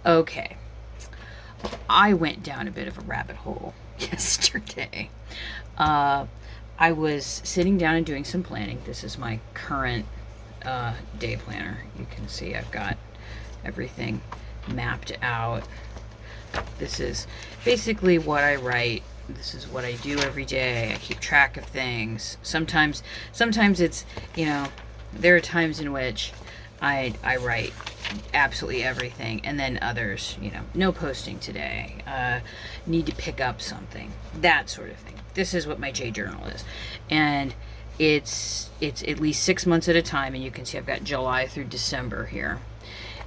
Okay, I went down a bit of a rabbit hole yesterday. Uh, I was sitting down and doing some planning. This is my current day planner. You can see I've got everything mapped out. This is basically what I write. This is what I do every day. I keep track of things. Sometimes it's, there are times in which I write absolutely everything, and then others, no posting today, need to pick up something, that sort of thing. This is what my J journal is, and it's at least 6 months at a time, and you can see I've got July through December here.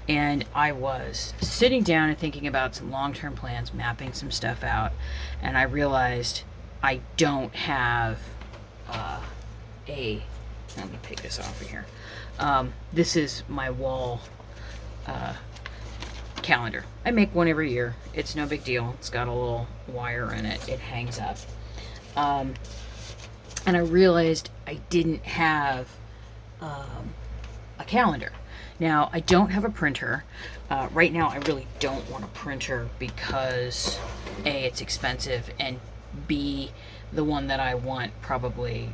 And I was sitting down and thinking about some long-term plans, mapping some stuff out, and I realized I don't have I'm going to take this off of here. This is my wall calendar. I make one every year. It's no big deal. It's got a little wire in it. It hangs up. And I realized I didn't have a calendar. Now, I don't have a printer. Right now, I really don't want a printer because A, it's expensive, and B, the one that I want probably,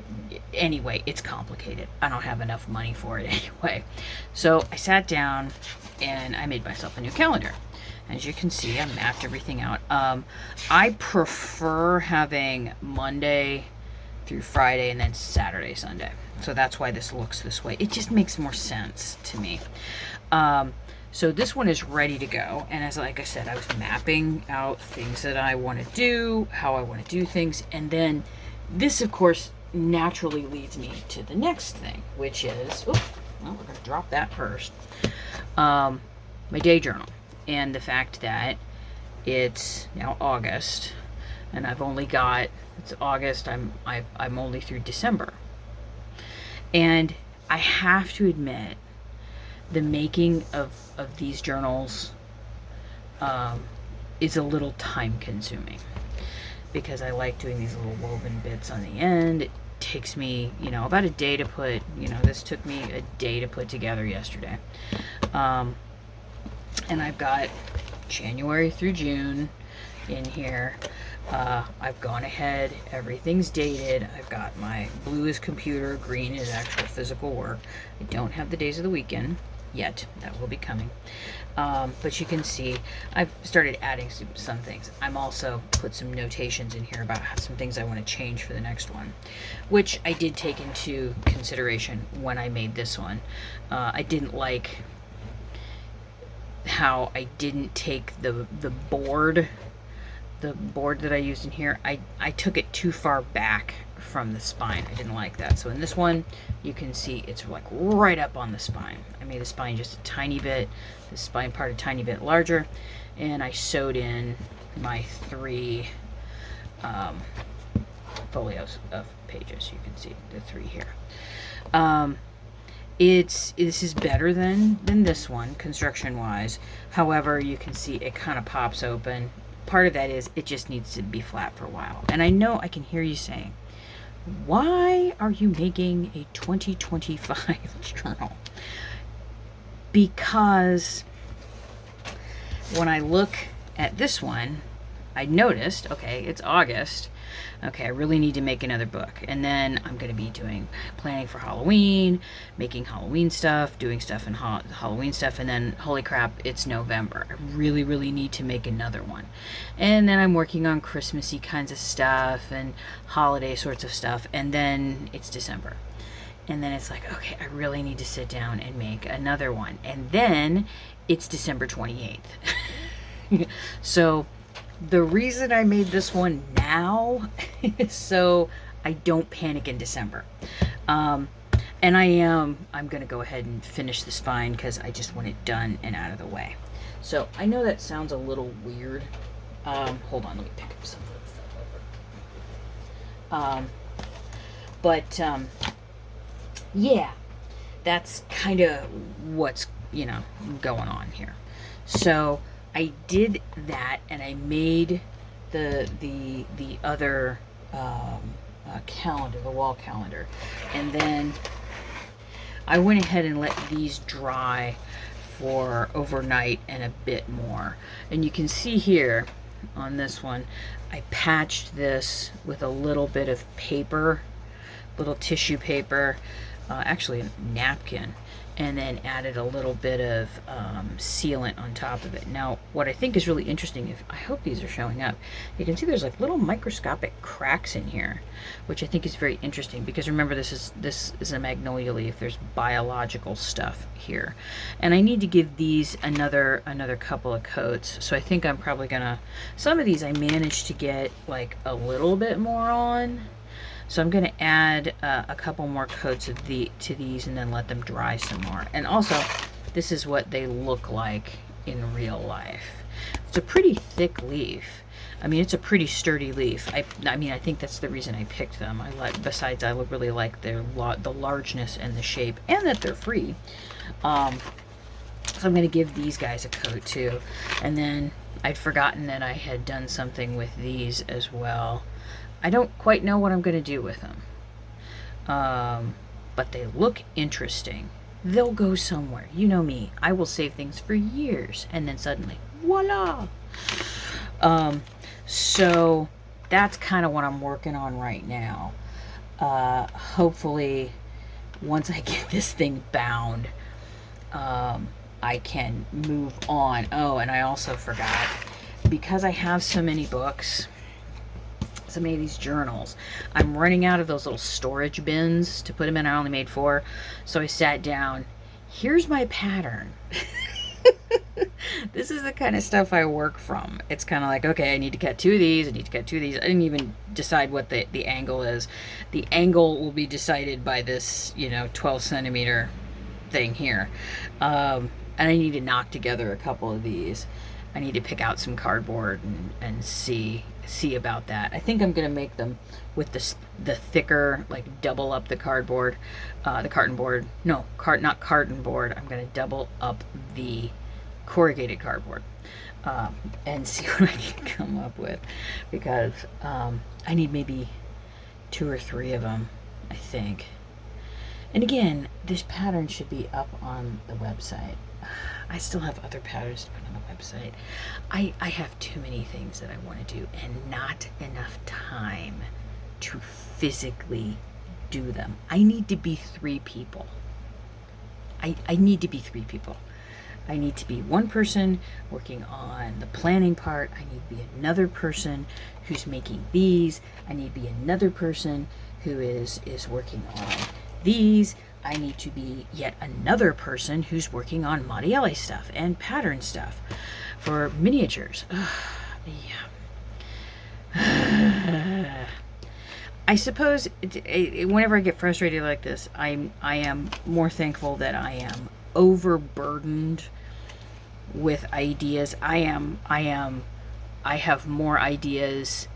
anyway, it's complicated. I don't have enough money for it anyway. So I sat down and I made myself a new calendar. As you can see, I mapped everything out. I prefer having Monday through Friday and then Saturday, Sunday. So that's why this looks this way. It just makes more sense to me. So this one is ready to go. And like I said, I was mapping out things that I want to do, how I want to do things. And then this, of course, naturally leads me to the next thing, which is, we're going to drop that first. My day journal. And the fact that it's now August, and I've only got, it's August, I'm only through December. And I have to admit, the making of these journals is a little time consuming, because I like doing these little woven bits on the end. It takes me, about a day to put, this took me a day to put together yesterday. And I've got January through June in here. I've gone ahead, everything's dated. I've got my blue is computer, green is actual physical work. I don't have the days of the weekend yet. That will be coming. But you can see I've started adding some things. I'm also put some notations in here about some things I want to change for the next one, which I did take into consideration when I made this one. I didn't like how I didn't take the board that I used in here. I took it too far back from the spine. I didn't like that. So in this one, you can see it's like right up on the spine. I made the spine just a tiny bit, the spine part a tiny bit larger, and I sewed in my 3 folios of pages. You can see the 3 here. This is better than this one, construction-wise. However, you can see it kind of pops open. Part of that is it just needs to be flat for a while. And I know I can hear you saying, why are you making a 2025 journal? Because when I look at this one, I noticed, okay, it's August. Okay, I really need to make another book. And then I'm going to be planning for Halloween, making Halloween stuff, doing stuff in Halloween stuff, and then, holy crap, it's November. I really, really need to make another one. And then I'm working on Christmassy kinds of stuff and holiday sorts of stuff, and then it's December. And then it's like, okay, I really need to sit down and make another one. And then it's December 28th. So the reason I made this one now is so I don't panic in December. And I'm going to go ahead and finish the spine because I just want it done and out of the way. So I know that sounds a little weird. Hold on, let me pick up some of the yeah, that's kind of what's, going on here. So I did that, and I made the other calendar, the wall calendar, and then I went ahead and let these dry for overnight and a bit more. And you can see here on this one, I patched this with a little bit of paper, little tissue paper, actually a napkin, and then added a little bit of sealant on top of it. Now, what I think is really interesting, I hope these are showing up, you can see there's like little microscopic cracks in here, which I think is very interesting, because remember, this is a magnolia leaf. There's biological stuff here, and I need to give these another couple of coats. So I think I'm probably gonna, some of these I managed to get like a little bit more on. So I'm going to add a couple more coats of to these and then let them dry some more. And also, this is what they look like in real life. It's a pretty thick leaf. I mean, it's a pretty sturdy leaf. I mean, I think that's the reason I picked them. Besides, I really like the largeness and the shape, and that they're free. So I'm going to give these guys a coat too. And then I'd forgotten that I had done something with these as well. I don't quite know what I'm going to do with them, but they look interesting. They'll go somewhere. You know me. I will save things for years, and then suddenly, voila! So that's kind of what I'm working on right now. Hopefully, once I get this thing bound, I can move on. Oh, and I also forgot, because I have so many books, so many of these journals, I'm running out of those little storage bins to put them in. I only made 4. So I sat down. Here's my pattern. This is the kind of stuff I work from. It's kind of like, okay, I need to cut 2 of these. I need to cut 2 of these. I didn't even decide what the angle is. The angle will be decided by this, 12 centimeter thing here. And I need to knock together a couple of these. I need to pick out some cardboard and see about that. I think I'm going to make them with the thicker, like double up the cardboard, the carton board. No, not carton board. I'm going to double up the corrugated cardboard and see what I can come up with, because I need maybe 2 or 3 of them, I think. And again, this pattern should be up on the website. I still have other patterns to put on the website. I have too many things that I want to do and not enough time to physically do them. I need to be 3 people. I need to be 3 people. I need to be one person working on the planning part. I need to be another person who's making these. I need to be another person who is working on these. I need to be yet another person who's working on Modielli stuff and pattern stuff for miniatures. Yeah. I suppose whenever I get frustrated like this, I am more thankful that I am overburdened with ideas. I have more ideas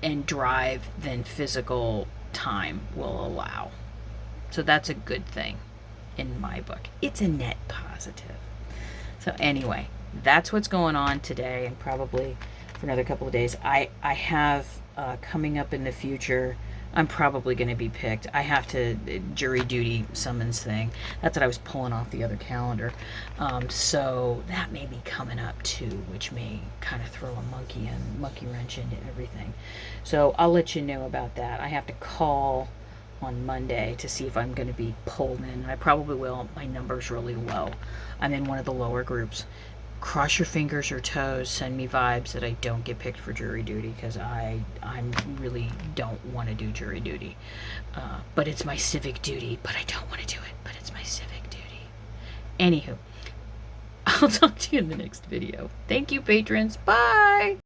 and drive than physical time will allow. So that's a good thing in my book. It's a net positive. So anyway, that's what's going on today, and probably for another couple of days. I have coming up in the future, I'm probably going to be picked. I have to jury duty summons thing. That's what I was pulling off the other calendar. So that may be coming up too, which may kind of throw a monkey wrench into everything. So I'll let you know about that. I have to call on Monday to see if I'm going to be pulled in. I probably will. My number's really low. I'm in one of the lower groups. Cross your fingers or toes. Send me vibes that I don't get picked for jury duty, because I really don't want to do jury duty. But it's my civic duty. But I don't want to do it. But it's my civic duty. Anywho, I'll talk to you in the next video. Thank you, patrons. Bye!